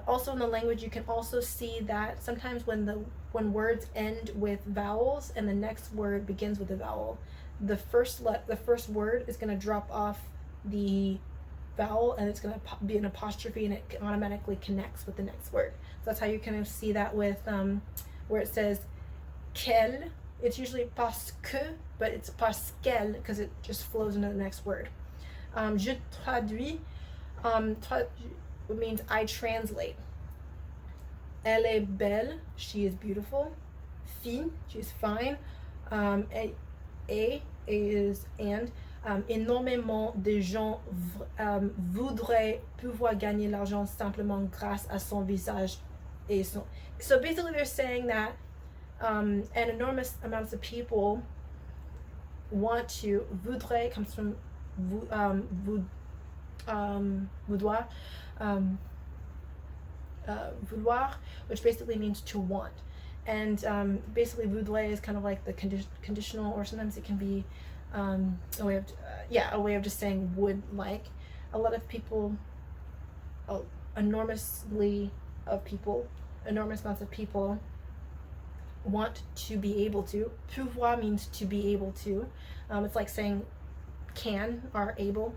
Also in the language, you can also see that sometimes when words end with vowels and the next word begins with a vowel, the first word is going to drop off the vowel, and it's going to be an apostrophe, and it automatically connects with the next word. So that's how you kind of see that with where it says qu'elle. It's usually parce que, but it's parce qu'elle because it just flows into the next word. Je traduis means I translate. Elle est belle, she is beautiful. Fine, she is fine. Et is and. Énormément de gens voudraient pouvoir gagner l'argent simplement grâce à son visage et son. So basically, they're saying that an enormous amounts of people want to. Voudrait comes from vouloir, vouloir, which basically means to want. And basically, voudrait is kind of like the conditional, or sometimes it can be a way of just saying would like. A lot of people, enormous amounts of people want to be able to. Pouvoir means to be able to. It's like saying can or able.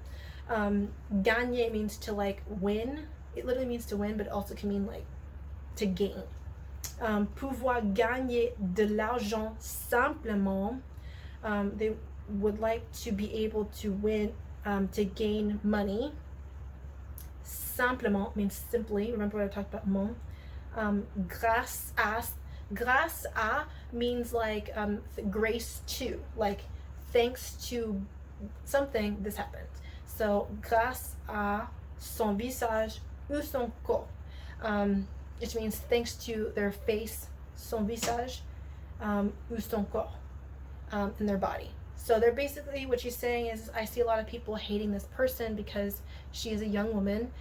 Gagner means to like win. It literally means to win, but it also can mean like to gain. Pouvoir gagner de l'argent simplement. They would like to be able to win, to gain money. Simplement means simply. Remember what I talked about mon. Grâce à means like grace to, like thanks to something this happened. So grâce à son visage ou son corps, which means thanks to their face, son visage, ou son corps, in their body. So they're basically, what she's saying is, I see a lot of people hating this person because she is a young woman.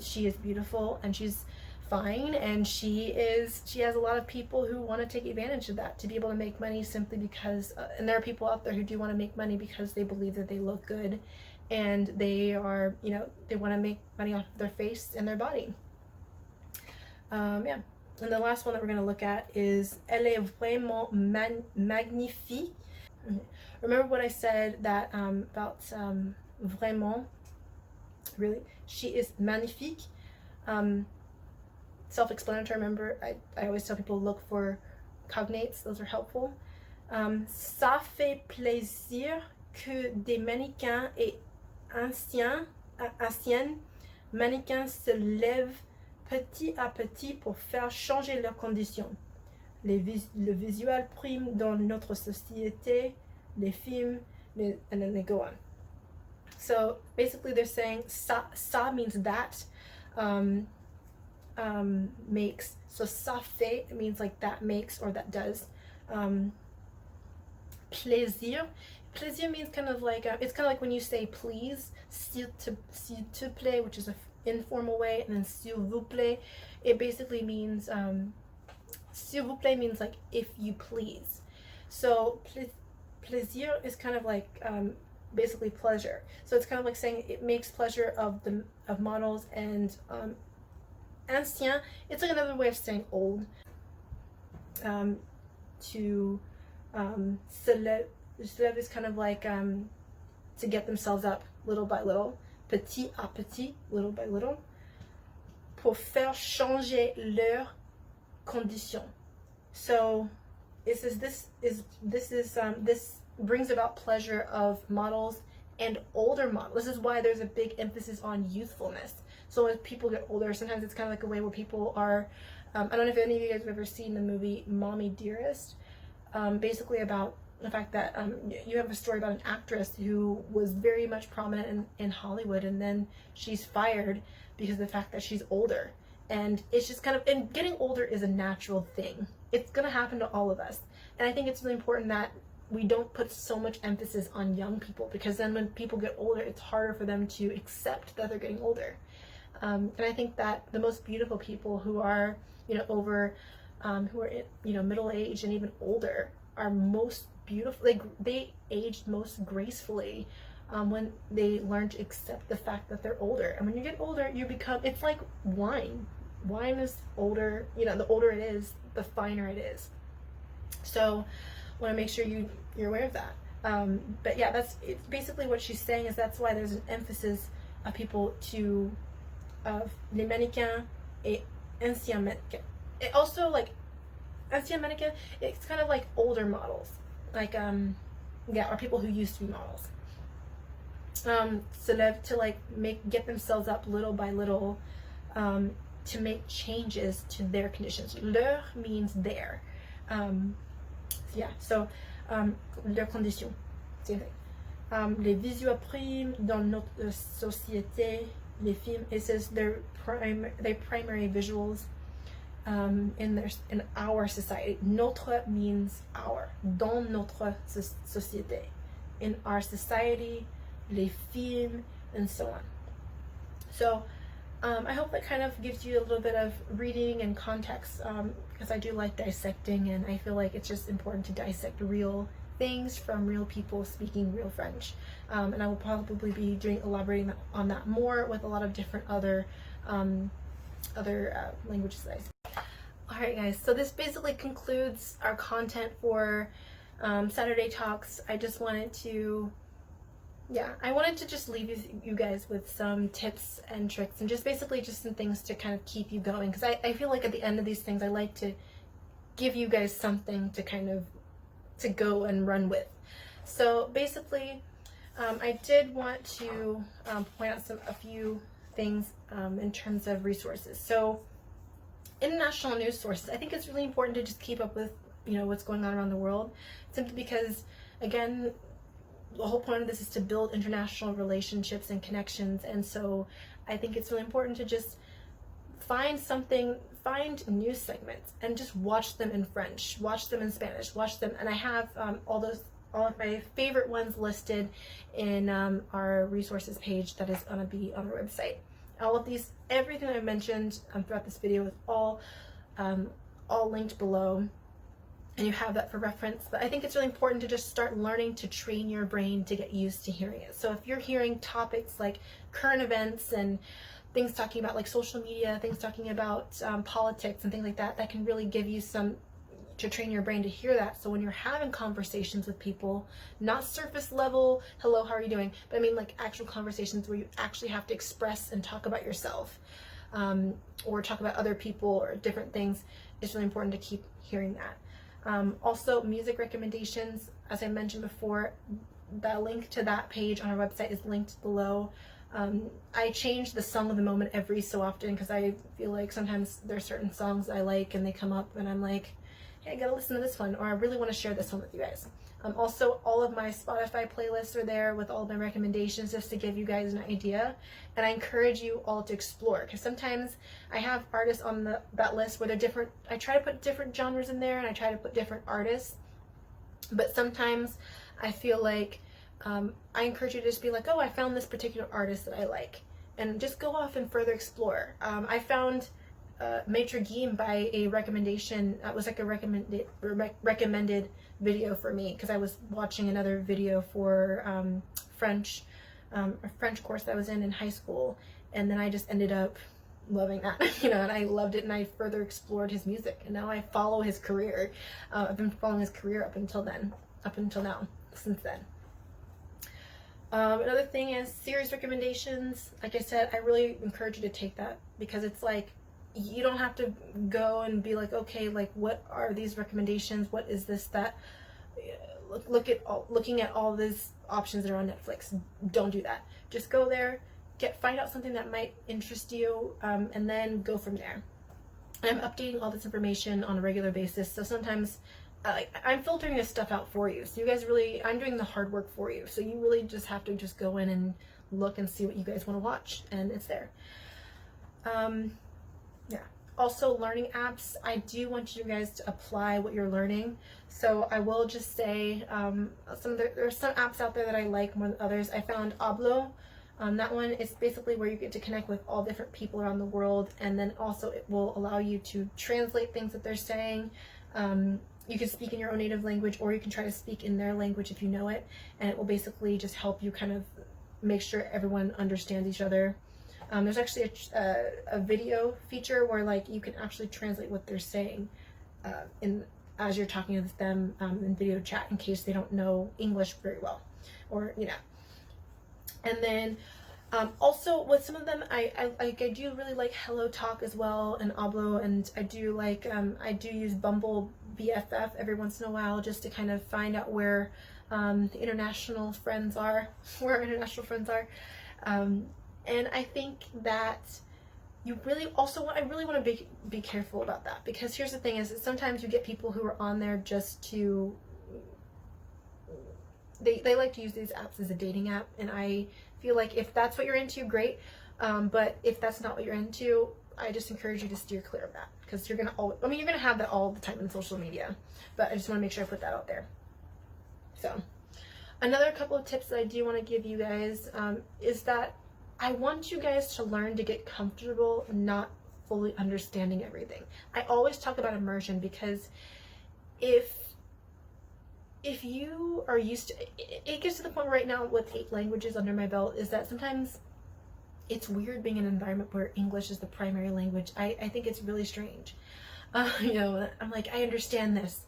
She is beautiful and she's fine, and she has a lot of people who want to take advantage of that to be able to make money simply because, and there are people out there who do want to make money because they believe that they look good, and they are, they want to make money off of their face and their body. Yeah. And the last one that we're going to look at is elle est vraiment magnifique. Remember what I said that about vraiment, really, she is magnifique. Self-explanatory. Remember, I always tell people look for cognates, those are helpful. Ça fait plaisir que des mannequins et anciennes mannequins se lèvent petit à petit pour faire changer leurs conditions. Le visuel prime dans notre société, les films, and then they go on. So basically they're saying ça means that, makes. So ça fait means like that makes or that does. Plaisir means kind of like it's kind of like when you say please, s'il te plaît, which is an informal way, and then s'il vous plaît, it basically means s'il vous plaît means like if you please. So plaisir is kind of like basically pleasure. So it's kind of like saying it makes pleasure of models. And ancien, it's like another way of saying old. To se lève is kind of like to get themselves up little by little, petit à petit, little by little, pour faire changer leur condition. So it says this brings about pleasure of models and older models. This is why there's a big emphasis on youthfulness. So as people get older, sometimes it's kind of like a way where people are, I don't know if any of you guys have ever seen the movie Mommy Dearest, basically about the fact that you have a story about an actress who was very much prominent in Hollywood, and then she's fired because of the fact that she's older. And it's just kind of, and getting older is a natural thing. It's going to happen to all of us. And I think it's really important that we don't put so much emphasis on young people, because then when people get older, it's harder for them to accept that they're getting older. And I think that the most beautiful people who are, over, who are, middle age and even older are most beautiful. They aged most gracefully when they learn to accept the fact that they're older. And when you get older, you become, it's like wine. wine is older, you know, the older it is, the finer it is. So want to make sure you're aware of that. But yeah, it's basically what she's saying is that's why there's an emphasis of people to of les mannequins et anciens mannequins. It also like anciens mannequins, it's kind of like older models, like yeah, or people who used to be models. To like get themselves up little by little, to make changes to their conditions. Leur means their. Yeah, so leurs conditions. Same thing. Les visuels primes dans notre société, les films, it says their primary visuals in our society. Notre means our. Dans notre société. In our society, les films, and so on. So I hope that kind of gives you a little bit of reading and context, because I do like dissecting, and I feel like it's just important to dissect real things from real people speaking real French. And I will probably be elaborating on that more with a lot of different other languages that I speak. Alright guys, so this basically concludes our content for Saturday Talks. I just wanted to just leave you guys with some tips and tricks, and just basically just some things to kind of keep you going, because I feel like at the end of these things I like to give you guys something to kind of to go and run with. So basically I did want to point out a few things in terms of resources. So international news sources, I think it's really important to just keep up with, you know, what's going on around the world, simply because, again, the whole point of this is to build international relationships and connections. And so I think it's really important to just find news segments and just watch them in French, watch them in Spanish, watch them. And I have all of my favorite ones listed in our resources page that is going to be on our website. All of these, everything I mentioned throughout this video is all linked below, and you have that for reference. But I think it's really important to just start learning to train your brain to get used to hearing it. So if you're hearing topics like current events and things talking about like social media, things talking about politics and things like that, that can really give you to train your brain to hear that. So when you're having conversations with people, not surface level, hello, how are you doing? But I mean like actual conversations where you actually have to express and talk about yourself, or talk about other people or different things, it's really important to keep hearing that. Also, music recommendations, as I mentioned before, the link to that page on our website is linked below. I change the song of the moment every so often, because I feel like sometimes there are certain songs I like and they come up and I'm like, hey, I gotta listen to this one, or I really want to share this one with you guys. Also, all of my Spotify playlists are there with all of my recommendations, just to give you guys an idea. And I encourage you all to explore, because sometimes I have artists on that list where they're different. I try to put different genres in there, and I try to put different artists. But sometimes I feel like I encourage you to just be like, oh, I found this particular artist that I like, and just go off and further explore. I found Maitre Guim by a recommendation. It was like a recommended video for me, because I was watching another video for a French course that I was in high school, and then I just ended up loving that, you know, and I loved it, and I further explored his music, and now I follow his career. I've been following his career up until now, since then. Another thing is series recommendations. Like I said, I really encourage you to take that, because it's like, you don't have to go and be like, okay, like what are these recommendations? What is this, that? Looking at all these options that are on Netflix. Don't do that. Just go there, find out something that might interest you, and then go from there. I'm updating all this information on a regular basis, so sometimes I'm filtering this stuff out for you. So you guys I'm doing the hard work for you. So you really just have to just go in and look and see what you guys want to watch, and it's there. Yeah. Also, learning apps. I do want you guys to apply what you're learning. So I will just say there's some apps out there that I like more than others. I found Hablo. That one is basically where you get to connect with all different people around the world, and then also it will allow you to translate things that they're saying. You can speak in your own native language, or you can try to speak in their language if you know it, and it will basically just help you kind of make sure everyone understands each other. There's actually a video feature where like you can actually translate what they're saying as you're talking with them in video chat, in case they don't know English very well, or And then also with some of them, I do really like Hello Talk as well, and Ablo, and I do like I do use Bumble BFF every once in a while, just to kind of find out where the international friends are, where our international friends are. And I think that you really also I really want to be careful about that, because here's the thing is that sometimes you get people who are on there just to, they like to use these apps as a dating app, and I feel like if that's what you're into, great, but if that's not what you're into, I just encourage you to steer clear of that, because you're gonna you're gonna have that all the time in social media, but I just want to make sure I put that out there. So another couple of tips that I do want to give you guys is that I want you guys to learn to get comfortable not fully understanding everything. I always talk about immersion, because if you are used to, it gets to the point right now with 8 languages under my belt, is that sometimes it's weird being in an environment where English is the primary language. I think it's really strange. I'm like, I understand this.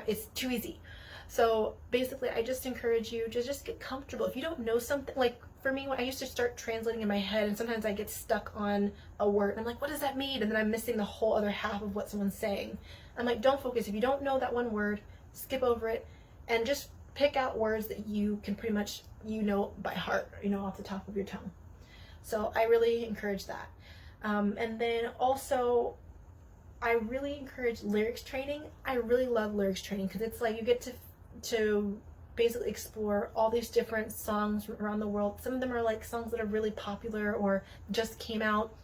It's too easy. So basically, I just encourage you to just get comfortable. If you don't know something, like for me, when I used to start translating in my head, and sometimes I get stuck on a word, and I'm like, what does that mean? And then I'm missing the whole other half of what someone's saying. I'm like, don't focus. If you don't know that one word, skip over it, and just pick out words that you can pretty much, by heart, off the top of your tongue. So I really encourage that. And then also, I really encourage lyrics training. I really love lyrics training, because it's like you get to basically explore all these different songs around the world. Some of them are like songs that are really popular or just came out.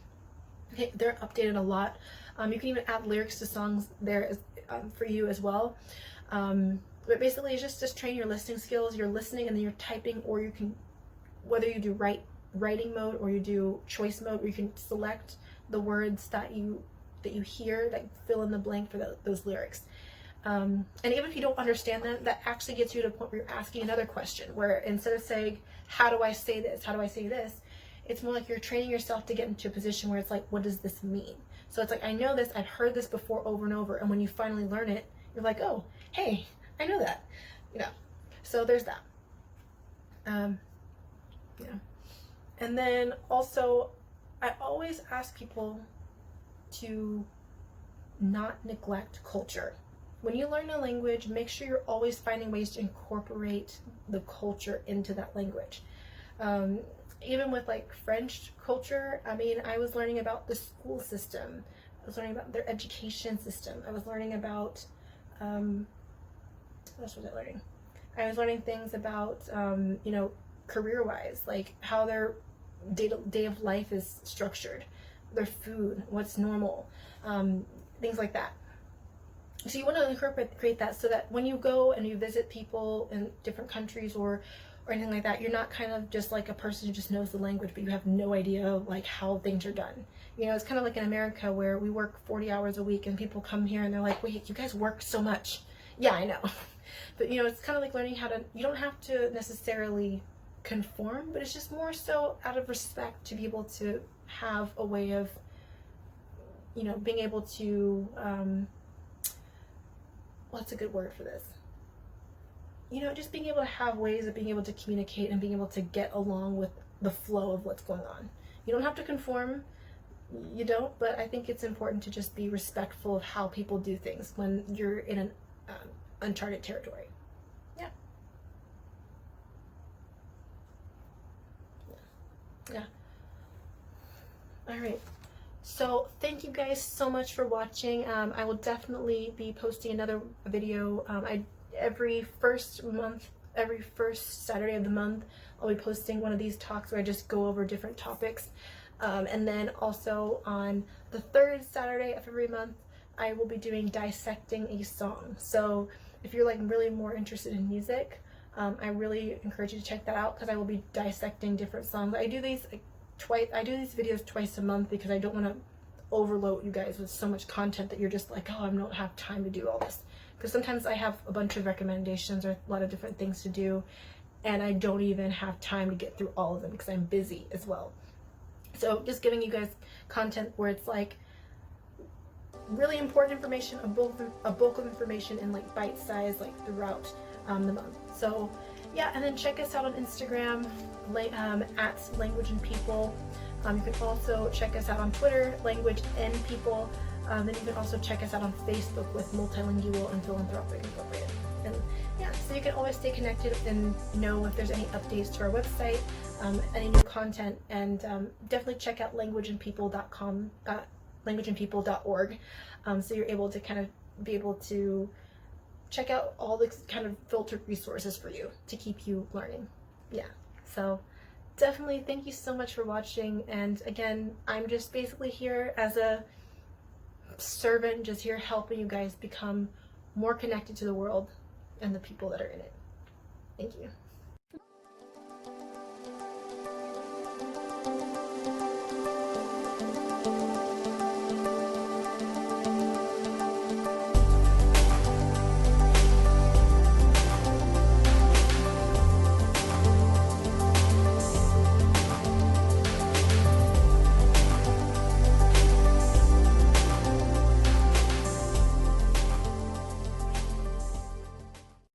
They're updated a lot. You can even add lyrics to songs there for you as well. But basically, it's just train your listening skills. You're listening and then you're typing, or you can, whether you do writing mode or you do choice mode, where you can select the words that you hear that fill in the blank for those lyrics. And even if you don't understand them, that actually gets you to a point where you're asking another question, where instead of saying, how do I say this? How do I say this? It's more like you're training yourself to get into a position where it's like, what does this mean? So it's like, I know this, I've heard this before over and over. And when you finally learn it, you're like, oh, hey, I know that. So there's that. And then also, I always ask people to not neglect culture. When you learn a language, make sure you're always finding ways to incorporate the culture into that language. Even with like French culture, I was learning about the school system. I was learning about their education system. I was learning about, what else was I learning? I was learning things about, career-wise, like how their day of life is structured, their food, what's normal, things like that. So you want to incorporate that, so that when you go and you visit people in different countries or anything like that, you're not kind of just like a person who just knows the language, but you have no idea like how things are done. It's kind of like in America, where we work 40 hours a week, and people come here and they're like, wait, you guys work so much. Yeah, I know. But it's kind of like learning how to, you don't have to necessarily conform, but it's just more so out of respect to be able to have a way of, being able to, what's a good word for this? Just being able to have ways of being able to communicate and being able to get along with the flow of what's going on. You don't have to conform, you don't, but I think it's important to just be respectful of how people do things when you're in an uncharted territory. Yeah. All right. So thank you guys so much for watching. I will definitely be posting another video. Every first Saturday of the month, I'll be posting one of these talks where I just go over different topics. And then also on the third Saturday of every month, I will be doing dissecting a song. So if you're like really more interested in music, I really encourage you to check that out, because I will be dissecting different songs. I do these videos twice a month, because I don't want to overload you guys with so much content that you're just like, oh, I don't have time to do all this. Because sometimes I have a bunch of recommendations or a lot of different things to do, and I don't even have time to get through all of them because I'm busy as well. So just giving you guys content where it's like really important information, a bulk of information in like bite size, like throughout the month. So yeah, and then check us out on Instagram at Language and People. You can also check us out on Twitter, Language and People. Then you can also check us out on Facebook with Multilingual and Philanthropic Incorporated. And yeah, so you can always stay connected and know if there's any updates to our website, any new content, and definitely check out languageandpeople.com, languageandpeople.org, so you're able to kind of be able to check out all the kind of filtered resources for you to keep you learning. Yeah, so definitely thank you so much for watching, and again, I'm just basically here as a servant, just here helping you guys become more connected to the world and the people that are in it. Thank you.